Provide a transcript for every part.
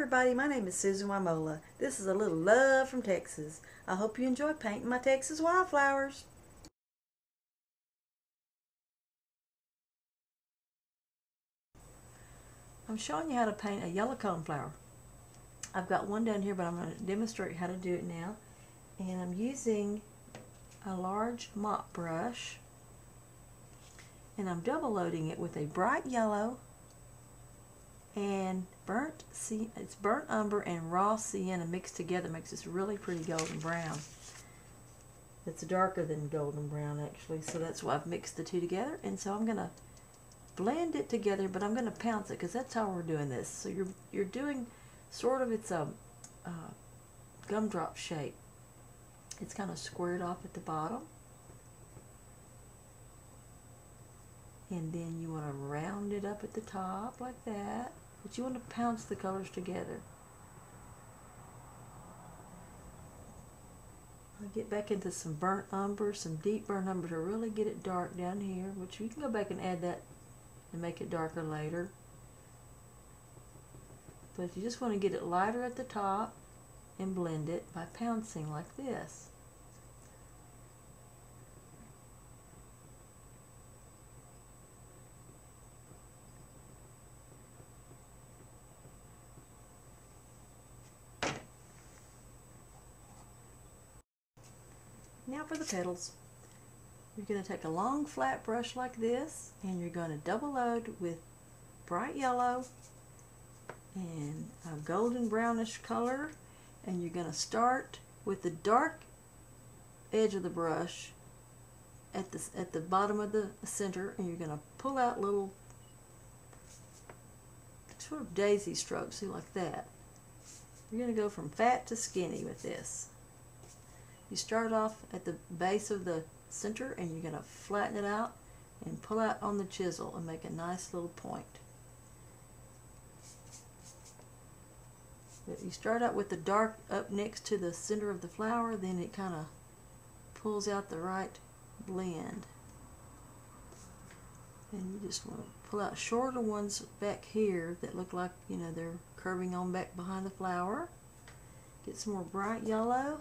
everybody, my name is Susan Wimola. This is a little love from Texas. I hope you enjoy painting my Texas wildflowers. I'm showing you how to paint a yellow coneflower. I've got one down here, but I'm going to demonstrate how to do it now. And I'm using a large mop brush, and I'm double loading it with a bright yellow and burnt umber and raw sienna mixed together makes this really pretty golden brown. It's darker than golden brown actually, so that's why I've mixed the two together. And so I'm going to blend it together, but I'm going to pounce it because that's how we're doing this. So you're doing sort of, it's a gumdrop shape. It's kind of squared off at the bottom, and then you want to round it up at the top like that, but you want to pounce the colors together. I'll get back into some burnt umber, some deep burnt umber to really get it dark down here, which you can go back and add that and make it darker later. But if you just want to get it lighter at the top, and blend it by pouncing like this. Now for the petals. You're going to take a long flat brush like this, and you're going to double load with bright yellow and a golden brownish color, and you're going to start with the dark edge of the brush at the bottom of the center, and you're going to pull out little sort of daisy strokes, see, like that. You're going to go from fat to skinny with this. You start off at the base of the center, and you're going to flatten it out and pull out on the chisel and make a nice little point. But you start out with the dark up next to the center of the flower, then it kind of pulls out the right blend. And you just want to pull out shorter ones back here that look like, you know, they're curving on back behind the flower. Get some more bright yellow.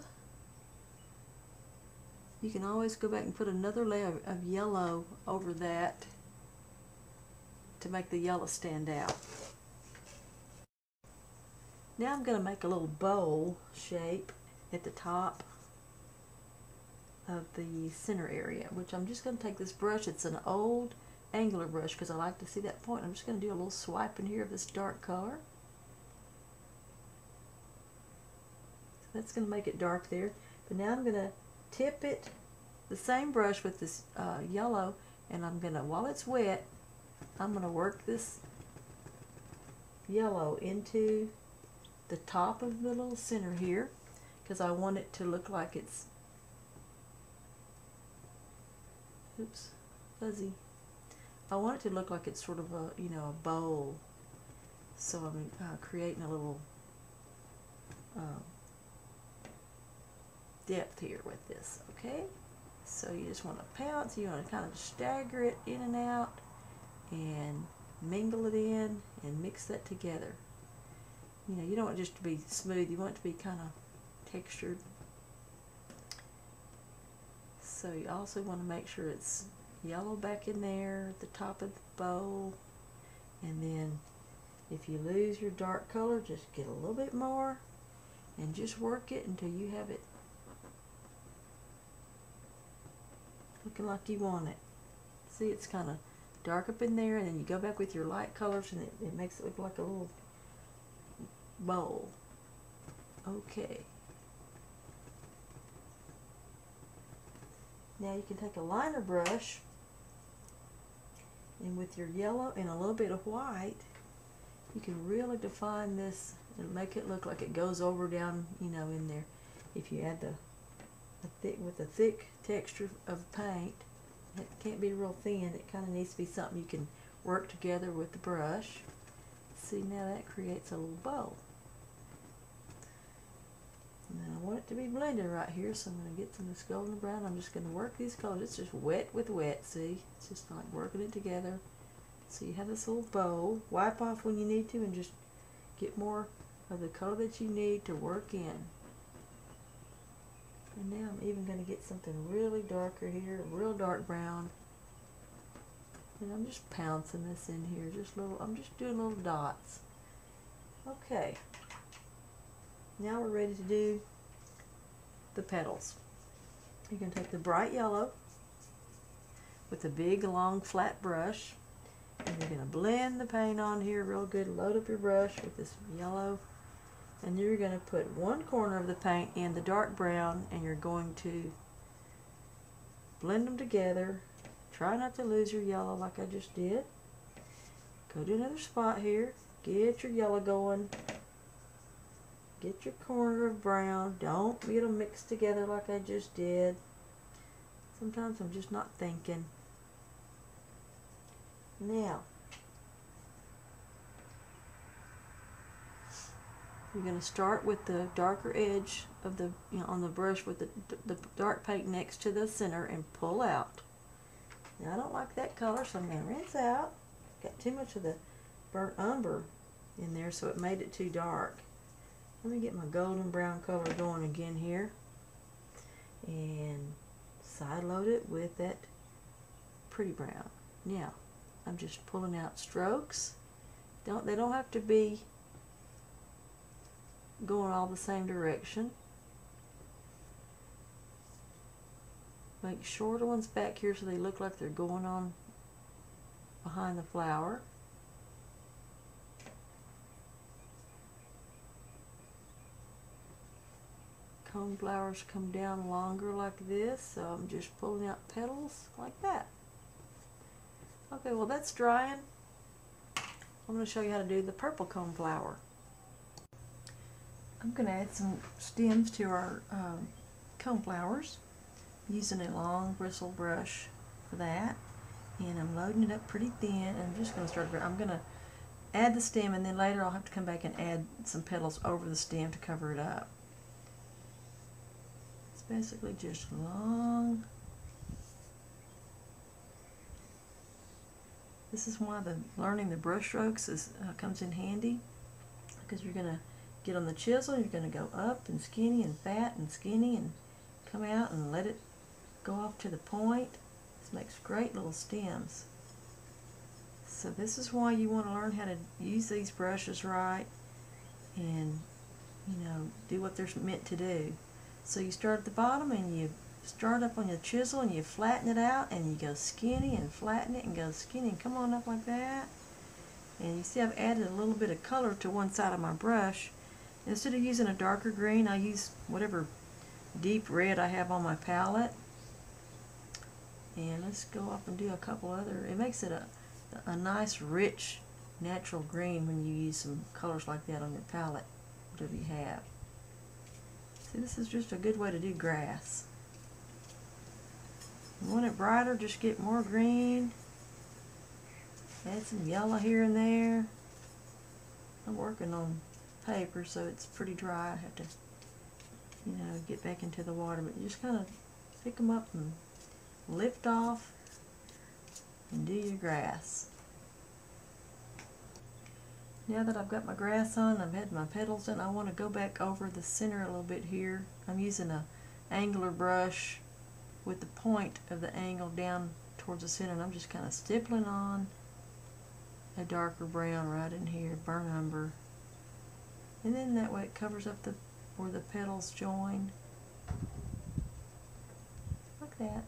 You can always go back and put another layer of yellow over that to make the yellow stand out. Now I'm going to make a little bowl shape at the top of the center area, which I'm just going to take this brush. It's an old angular brush because I like to see that point. I'm just going to do a little swipe in here of this dark color. So that's going to make it dark there. But now I'm going to tip it, the same brush with this yellow, and I'm going to, while it's wet, I'm going to work this yellow into the top of the little center here, because I want it to look like it's, oops, fuzzy. I want it to look like it's sort of a, you know, a bowl. So I'm creating a little depth here with this, okay? So you just want to pounce, you want to kind of stagger it in and out and mingle it in and mix that together. You know, you don't want it just to be smooth, you want it to be kind of textured. So you also want to make sure it's yellow back in there at the top of the bowl, and then if you lose your dark color, just get a little bit more and just work it until you have it looking like you want it. See, it's kind of dark up in there, and then you go back with your light colors, and it makes it look like a little bowl. Okay. Now you can take a liner brush, and with your yellow and a little bit of white, you can really define this and make it look like it goes over down, you know, in there. If you add with a thick texture of paint, it can't be real thin. It kind of needs to be something you can work together with the brush. See, now that creates a little bowl. And then I want it to be blended right here, so I'm going to get some of this golden brown. I'm just going to work these colors. It's just wet with wet, see? It's just like working it together. So you have this little bowl. Wipe off when you need to and just get more of the color that you need to work in. And now I'm even going to get something really darker here, real dark brown. And I'm just pouncing this in here, I'm just doing little dots. Okay. Now we're ready to do the petals. You're going to take the bright yellow with a big long flat brush, and you're going to blend the paint on here real good. Load up your brush with this yellow, and you're going to put one corner of the paint in the dark brown, and you're going to blend them together. Try not to lose your yellow like I just did. Go to another spot here, get your yellow going, get your corner of brown. Don't get them mixed together like I just did. Sometimes I'm just not thinking. Now, you're going to start with the darker edge of the, on the brush with the dark paint next to the center and pull out. Now I don't like that color, so I'm going to rinse out. Got too much of the burnt umber in there, so it made it too dark. Let me get my golden brown color going again here, and side load it with that pretty brown. Now I'm just pulling out strokes. They don't have to be going all the same direction. Make shorter ones back here so they look like they're going on behind the flower. Cone flowers come down longer like this, so I'm just pulling out petals like that. Okay, well that's drying. I'm going to show you how to do the purple cone flower. I'm going to add some stems to our cone flowers using a long bristle brush for that, and I'm loading it up pretty thin, and I'm just going to start. I'm going to add the stem, and then later I'll have to come back and add some petals over the stem to cover it up. It's basically just long. This is why learning the brush strokes comes in handy, because you're going to get on the chisel, you're going to go up and skinny and fat and skinny and come out and let it go off to the point. This makes great little stems. So this is why you want to learn how to use these brushes right and, do what they're meant to do. So you start at the bottom and you start up on your chisel and you flatten it out and you go skinny and flatten it and go skinny and come on up like that. And you see I've added a little bit of color to one side of my brush. Instead of using a darker green, I use whatever deep red I have on my palette. And let's go up and do a couple other. It makes it a nice, rich, natural green when you use some colors like that on your palette, whatever you have. See, this is just a good way to do grass. You want it brighter, just get more green. Add some yellow here and there. I'm working on paper, so it's pretty dry. I have to, get back into the water, but you just kind of pick them up and lift off and do your grass. Now that I've got my grass on, I've had my petals in, I want to go back over the center a little bit here. I'm using a angular brush with the point of the angle down towards the center, and I'm just kind of stippling on a darker brown right in here, burnt umber. And then that way it covers up where the petals join. Like that.